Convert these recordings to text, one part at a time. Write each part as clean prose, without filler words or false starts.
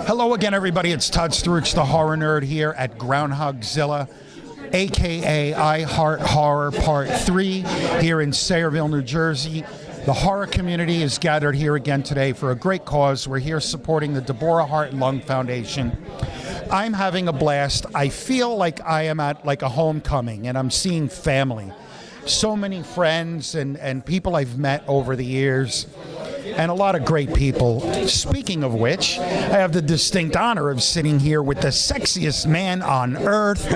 Hello again, everybody. It's Todd Stewart's the Horror Nerd here at Groundhogzilla, a.k.a. I Heart Horror Part 3 here in Sayreville, New Jersey. The horror community is gathered here again today for a great cause. We're here supporting the Deborah Heart and Lung Foundation. I'm having a blast. I feel like I am at like a homecoming and I'm seeing family. So many friends and people I've met over the years. And a lot of great people. Speaking of which, I have the distinct honor of sitting here with the sexiest man on earth,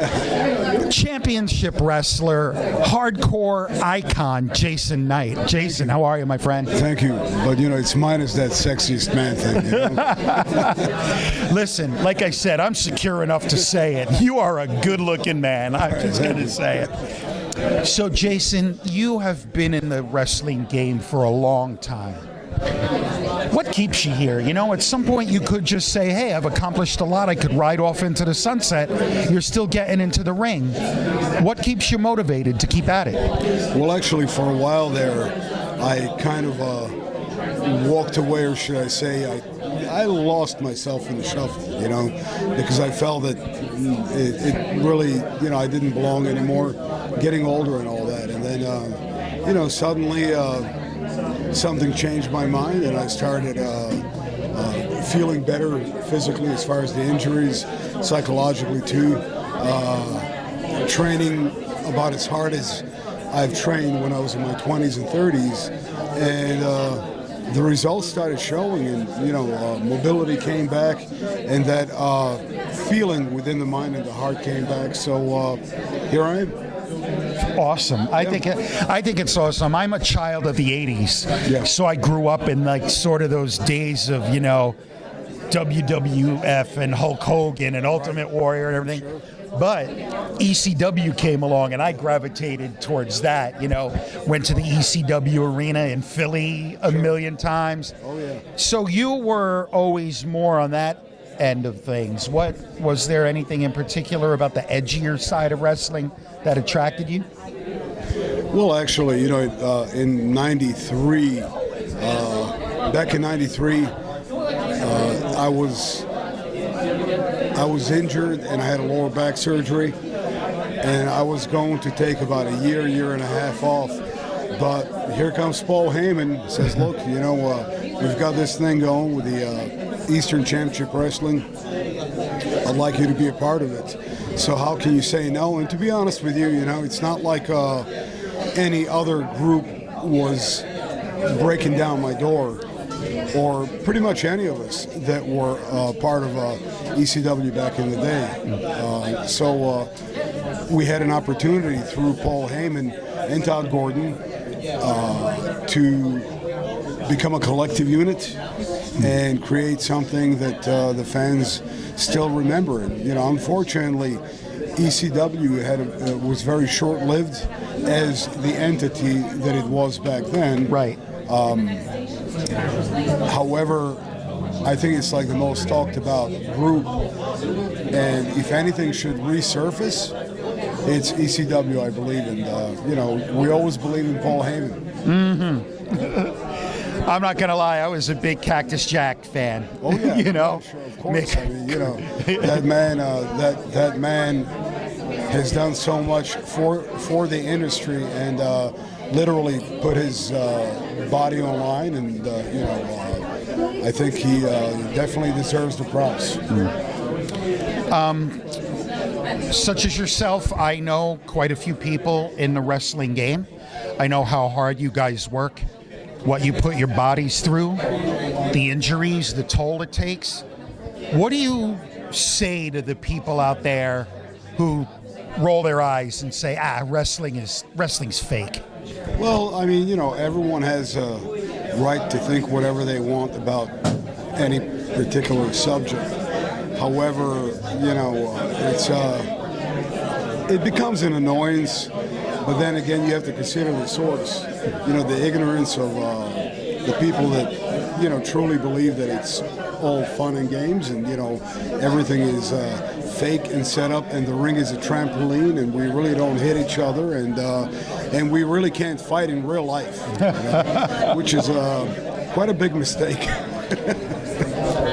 championship wrestler, hardcore icon, Jason Knight. Jason, how are you, my friend? Thank you. But, it's minus that sexiest man thing. Listen, like I said, I'm secure enough to say it. You are a good-looking man. I'm just going to say it. So, Jason, you have been in the wrestling game for a long time. What keeps you here? At some point you could just say, hey, I've accomplished a lot. I could ride off into the sunset. You're still getting into the ring. What keeps you motivated to keep at it? Well, actually, for a while there, I kind of walked away, or should I say, I lost myself in the shuffle, because I felt that it really, I didn't belong anymore, getting older and all that. And then, suddenly something changed my mind, and I started feeling better physically as far as the injuries, psychologically too. Training about as hard as I've trained when I was in my 20s and 30s, and the results started showing, and mobility came back, and that feeling within the mind and the heart came back. So here I am. Awesome. I think it's awesome. I'm a child of the 80s, so I grew up in like sort of those days of WWF and Hulk Hogan and Ultimate Warrior and everything. Sure. But ECW came along and I gravitated towards that. Went to the ECW arena in Philly a million times. Oh yeah. So you were always more on that end of things. What was there anything in particular about the edgier side of wrestling that attracted you? Well, actually, in '93, back in '93, I was injured and I had a lower back surgery, and I was going to take about a year and a half off. But here comes Paul Heyman, says, look, we've got this thing going with the Eastern Championship Wrestling. I'd like you to be a part of it. So how can you say no? And to be honest with you, it's not like any other group was breaking down my door, or pretty much any of us that were part of ECW back in the day. So we had an opportunity through Paul Heyman and Todd Gordon to become a collective unit and create something that the fans still remember. And, unfortunately, ECW was very short-lived as the entity that it was back then. Right. However, I think it's like the most talked about group, and if anything should resurface, it's ECW, I believe. And, we always believe in Paul Heyman. Mm-hmm. I'm not going to lie, I was a big Cactus Jack fan. Oh, yeah. Sure, of course. I mean, that man has done so much for the industry, and literally put his body on line, and I think he definitely deserves the props. Such as yourself, I know quite a few people in the wrestling game. I know how hard you guys work, what you put your bodies through, the injuries, the toll it takes. What do you say to the people out there who roll their eyes and say, wrestling's fake? Well, I mean, everyone has a right to think whatever they want about any particular subject. However, it becomes an annoyance, but then again, you have to consider the source. The ignorance of the people that, truly believe that it's all fun and games, and, everything is fake and set up, and the ring is a trampoline, and we really don't hit each other, and we really can't fight in real life, which is quite a big mistake.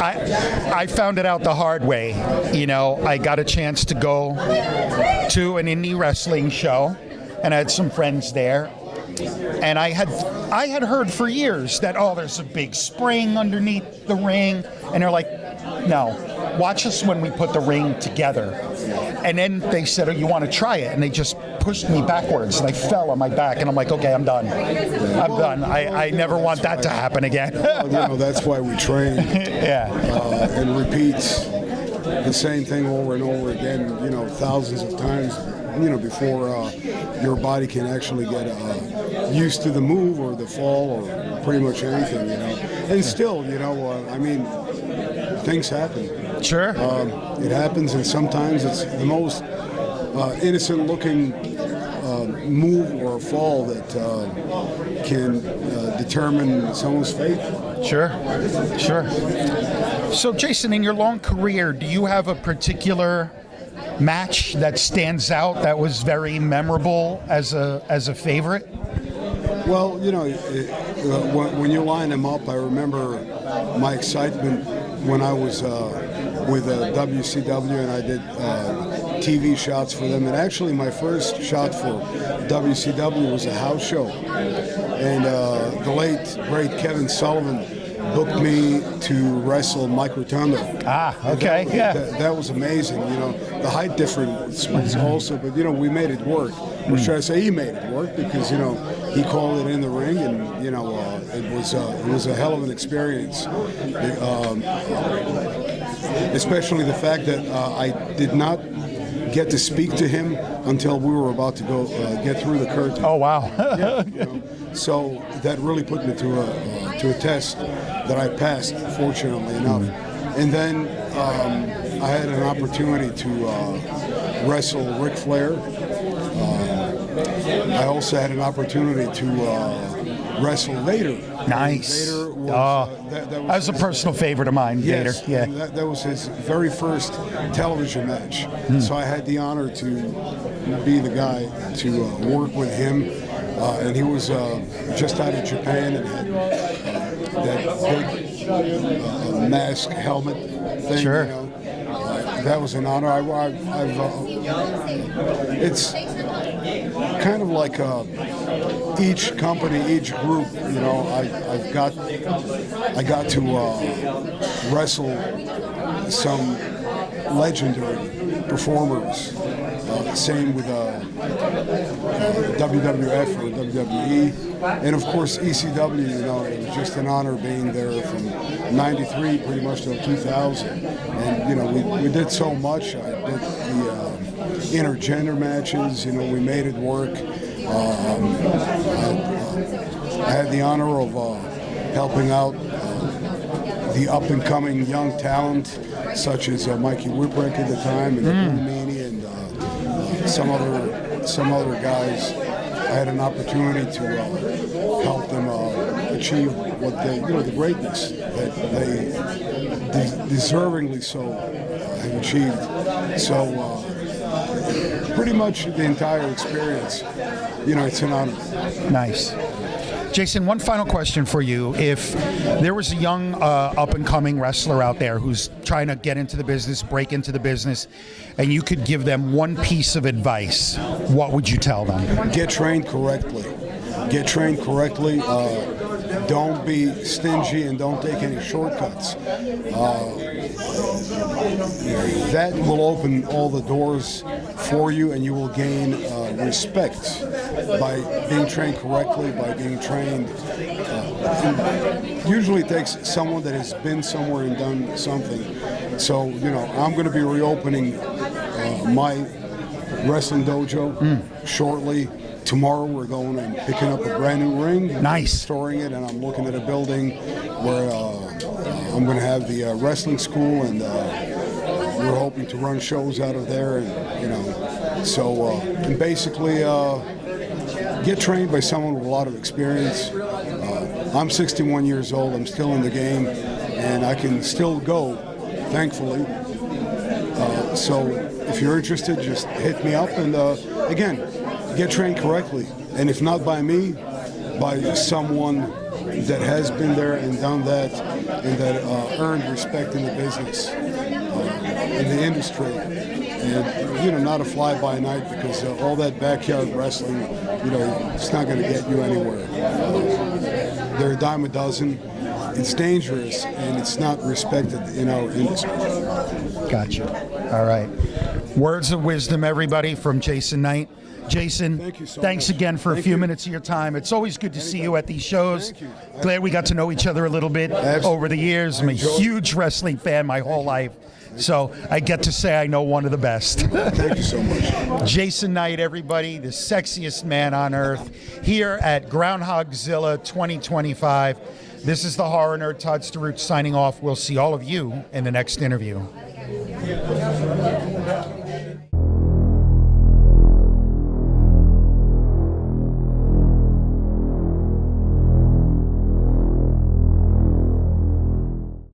I found it out the hard way. You know, I got a chance to go to an indie wrestling show, and I had some friends there. And I had heard for years that, oh, there's a big spring underneath the ring, and they're like, no, watch us when we put the ring together. And then they said, oh, you want to try it? And they just pushed me backwards, and I fell on my back, and I'm like, okay, I'm done. I'm done. I never want that to happen again. Well, that's why we train. Yeah. And repeat the same thing over and over again, thousands of times, before your body can actually get used to the move or the fall or pretty much anything, And still, things happen. Sure. It happens, and sometimes it's the most innocent-looking move or fall that can determine someone's fate. Sure. So, Jason, in your long career, do you have a particular match that stands out that was very memorable as a favorite? Well, when you line them up, I remember my excitement when I was with WCW, and I did TV shots for them. And actually, my first shot for WCW was a house show. And the late, great Kevin Sullivan booked me to wrestle Mike Rotundo. Okay, That was amazing. The height difference was also, but we made it work. Or should I say, he made it work, because he called it in the ring, and it was a hell of an experience. Especially the fact that I did not get to speak to him until we were about to go get through the curtain. Oh wow! So that really put me to a test that I passed, fortunately enough. And then I had an opportunity to wrestle Ric Flair. I also had an opportunity to wrestle Vader. Nice. Vader was, that was a personal favorite of mine. Yes, Vader. Yeah. That was his very first television match. So I had the honor to be the guy to work with him. And he was just out of Japan and had that big mask helmet thing. Sure. That was an honor. It's kind of like each company, each group. I got to wrestle some legendary performers. Same with WWF or WWE, and of course ECW. It was just an honor being there from '93 pretty much till 2000. And we did so much. I did the intergender matches. We made it work. I had the honor of helping out the up-and-coming young talent, such as Mikey Whipwreck at the time, and Meanie, and some other guys. I had an opportunity to help them achieve what the greatness that they deservingly so have achieved. So pretty much the entire experience, it's an honor. Nice. Jason, one final question for you. If there was a young up-and-coming wrestler out there who's trying to get into the business, break into the business, and you could give them one piece of advice, what would you tell them? Get trained correctly. Get trained correctly. Don't be stingy and don't take any shortcuts. That will open all the doors for you, and you will gain respect by being trained correctly, by being trained. Usually it takes someone that has been somewhere and done something. So, I'm going to be reopening my wrestling dojo shortly. Tomorrow we're going and picking up a brand new ring. Nice. Storing it, and I'm looking at a building where I'm going to have the wrestling school, and we're hoping to run shows out of there. And so and basically get trained by someone with a lot of experience. I'm 61 years old. I'm still in the game, and I can still go, thankfully. So if you're interested, just hit me up, and again, get trained correctly, and if not by me, by someone that has been there and done that, and that earned respect in the business, in the industry. And, you know, not a fly-by-night, because all that backyard wrestling, you know, it's not going to get you anywhere. They're a dime a dozen. It's dangerous, and it's not respected in our industry. Gotcha. All right. Words of wisdom, everybody, from Jason Knight. Jason, Thank you so thanks much. again for a few minutes of your time. It's always good to see you at these shows. Thank you. Glad we got to know each other a little bit over the years. I'm a huge wrestling fan my whole life, so I get to say I know one of the best. Thank you so much. Jason Knight, everybody, the sexiest man on earth, here at Groundhogzilla 2025. This is the Horror Nerd, Todd Starut, signing off. We'll see all of you in the next interview.